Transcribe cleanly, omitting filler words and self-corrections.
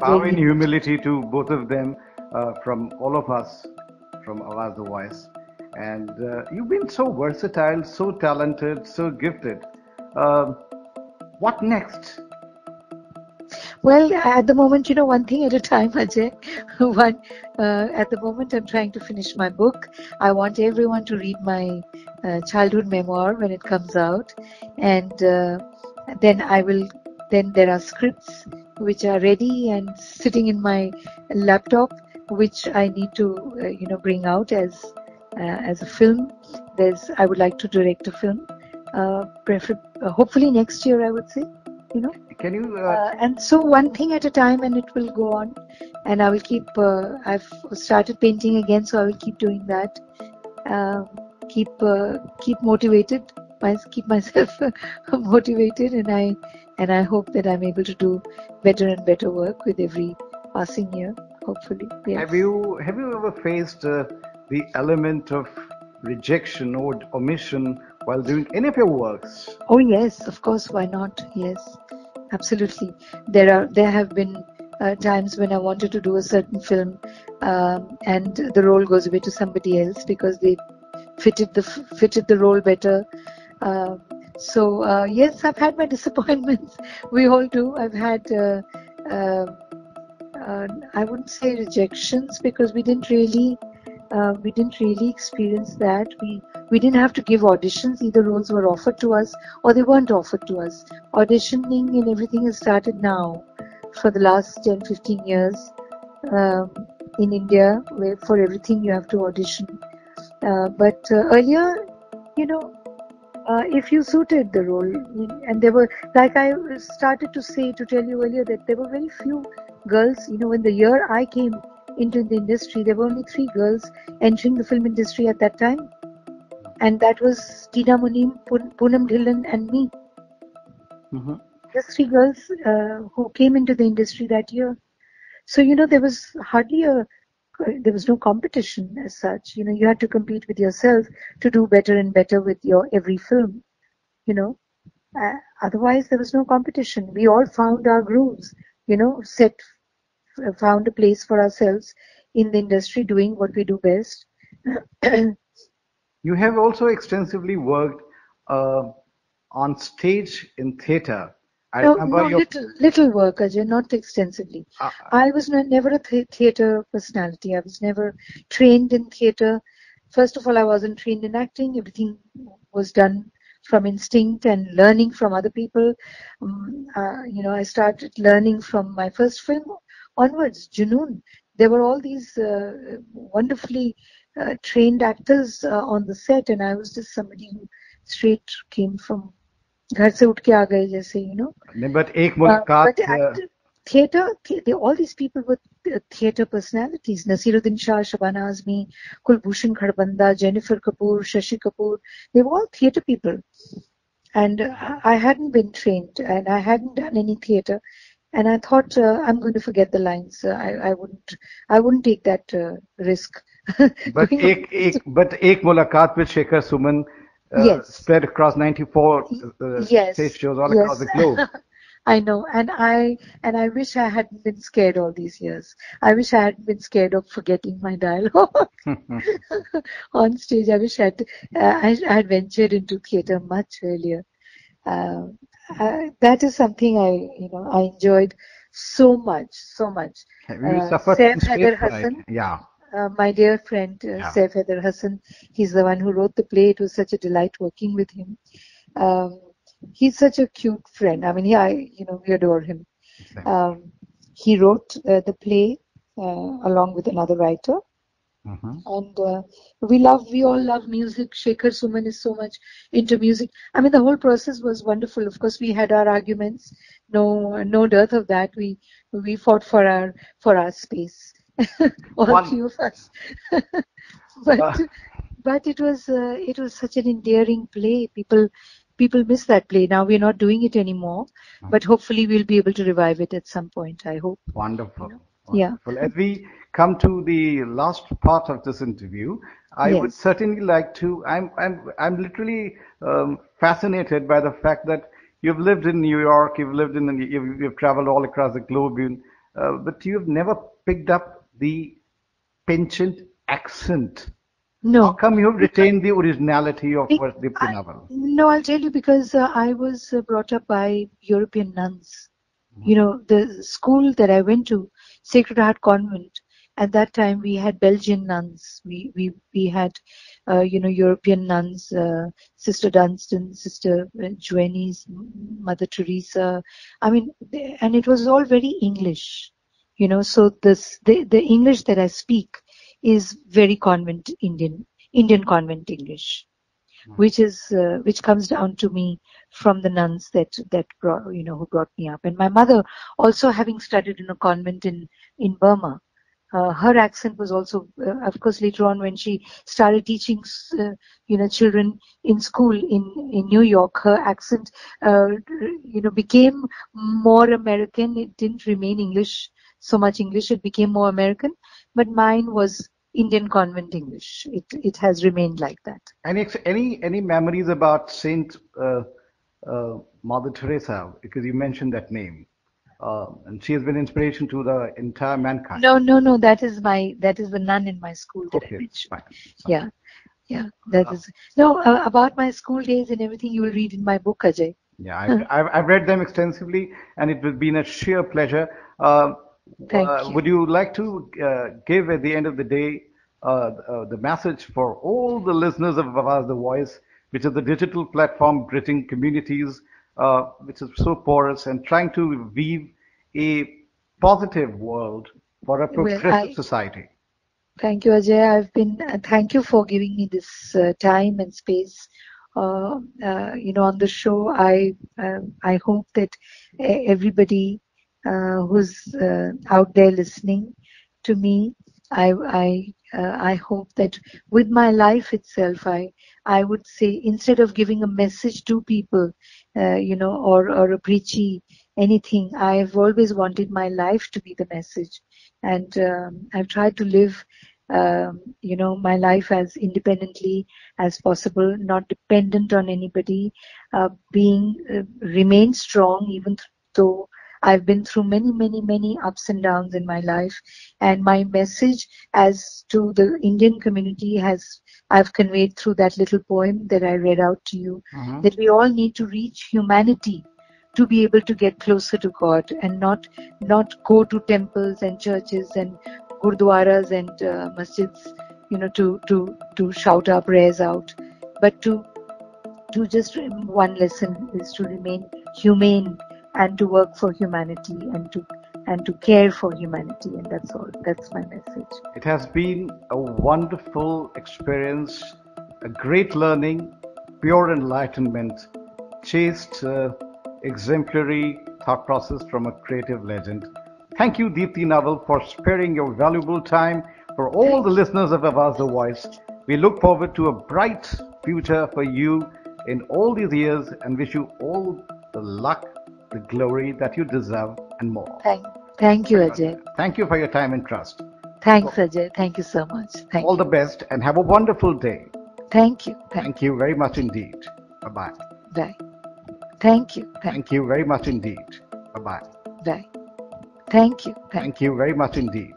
bow very in important. humility to both of them from all of us from Awaz the Voice. And you've been so versatile, so talented, so gifted. Uh, what next? Well, at the moment, one thing at a time, Ajay. One, at the moment, I'm trying to finish my book. I want everyone to read my childhood memoir when it comes out, and then I will. Then there are scripts which are ready and sitting in my laptop, which I need to, bring out as a film. I would like to direct a film, hopefully next year, I would say. You know. Can you? And so one thing at a time, and it will go on. And I will keep. I've started painting again, so I will keep doing that. Um, keep motivated. Keep myself motivated, and I hope that I'm able to do better and better work with every passing year. Hopefully, yes. Have you ever faced the element of rejection or omission while doing any of your works? Oh yes, of course. Why not? Yes, absolutely. There have been times when I wanted to do a certain film, and the role goes away to somebody else because they fitted the role better. Um, so yes, I've had my disappointments. We all do. I've had. Uh, I wouldn't say rejections because we didn't really experience that. We didn't have to give auditions. Either roles were offered to us or they weren't offered to us. Auditioning and everything has started now for the last 10, 15 years um, in India, where for everything you have to audition. But earlier, you know, if you suited the role, and there were, like I started to tell you earlier, that there were very few girls. When the year I came into the industry, there were only three girls entering the film industry at that time, and that was Tina Munim, Poonam Dhillon, and me. Mhm. Just three girls who came into the industry that year. So there was there was no competition as such. You had to compete with yourself to do better and better with your every film. You know, Otherwise there was no competition. We all found our grooves. Found a place for ourselves in the industry, doing what we do best. You have also extensively worked uh, on stage in theater. I No, remember no, your. little work, Ajay, not extensively. Uh, I was never a theater personality. I was never trained in theater. First of all, I wasn't trained in acting. Everything was done from instinct and learning from other people. I started learning from my first film onwards, Junoon. There were all these wonderfully trained actors on the set, and I was just somebody who straight came from घर से उठ के आ गए जैसे but एक but मुलाकात. all these people were theater personalities. Nasiruddin Shah, Shabana Azmi, Kulbhushan Kharbanda, Jennifer Kapoor, Shashi Kapoor. They were all theater people, and I hadn't been trained and I hadn't done any theater, and I thought I'm going to forget the lines. I wouldn't take that risk. But Doing एक मुलाकात with Shekhar Suman Yes, spread across 94 stage yes, shows all across yes. the globe. I know, and I wish I hadn't been scared all these years. I wish I hadn't been scared of forgetting my dialogue on stage. I wish I had ventured into theater much earlier. Uh, that is something I enjoyed so much, so much. Have you suffered Saif from stage Haider fright? Hassan, Yeah, my dear friend yeah. Saif Haider Hassan, he's the one who wrote the play. It was such a delight working with him. Um, he's such a cute friend. I mean, we adore him. Same. Um, he wrote the play along with another writer, Mhm. and we all love music. Shekhar Suman is so much into music. I mean, the whole process was wonderful. Of course, we had our arguments. No dearth of that. We fought for our space, all One. three of us. But Uh, it was such an endearing play. People miss that play. Now we're not doing it anymore, but hopefully we'll be able to revive it at some point. I hope. You Wonderful, know. Yeah. wonderful. As we come to the last part of this interview, I would Yes. certainly like to. I'm literally fascinated by the fact that you've lived in New York, you've traveled all across the globe. but you've never picked up the penchant accent. How No. come you've retained the originality of Dipti I, Naval? no, I'll tell you because I was brought up by European nuns. The school that I went to, Sacred Heart Convent, at that time we had Belgian nuns. We had, European nuns, Sister Dunstan, Sister Joannis, Mother Teresa. I mean, and it was all very English. So the English that I speak is very convent Indian convent English, which comes down to me from the nuns that brought, who brought me up. And my mother, also having studied in a convent in Burma, her accent was also, of course, later on when she started teaching, children in school in New York, her accent, became more American. It didn't remain English, so much English. It became more American, but mine was Indian convent English. It has remained like that. Any memories about Saint Mother Teresa? Because you mentioned that name, and she has been inspiration to the entire mankind. No, no, no. That is the nun in my school that I Okay, mentioned. fine. Sorry. Yeah, yeah. That is no about my school days and everything. You will read in my book, Ajay. Yeah, I've read them extensively, and it has been a sheer pleasure. Thank you. Would you like to give at the end of the day the message for all the listeners of Avaz the Voice, which is the digital platform bridging communities, which is so porous and trying to weave a positive world for a Well, progressive society? thank you, Ajay. Thank you for giving me this time and space. On the show, I hope that everybody who's out there listening to me, I hope that with my life itself, I would say instead of giving a message to people, or a preachy anything, I've always wanted my life to be the message, and I've tried to live my life as independently as possible, not dependent on anybody, being remain strong even though I've been through many, many, many ups and downs in my life. And my message as to the Indian community I've conveyed through that little poem that I read out to you, Mhm. that we all need to reach humanity to be able to get closer to God, and not go to temples and churches and gurdwaras and masjids, to shout our prayers out, but to just one lesson is to remain humane and to work for humanity and to care for humanity, and that's all. That's my message. It has been a wonderful experience, a great learning, pure enlightenment, chaste, exemplary thought process from a creative legend. Thank you, Deepti Naval, for sparing your valuable time for all the Thank you. listeners of Avaz the Voice. We look forward to a bright future for you in all these years and wish you all the luck, the glory that you deserve, and more. Thank, thank you, Ajay. Thank you for your time and trust. Thanks, Ajay. Thank you so much. Thank All you. the best and have a wonderful day. Thank you. Thank Thank you. you very much indeed. Bye bye. Bye. Thank you. Thank Thank you very much indeed. Bye bye. you. Bye. Thank you. Thank Thank you very much indeed.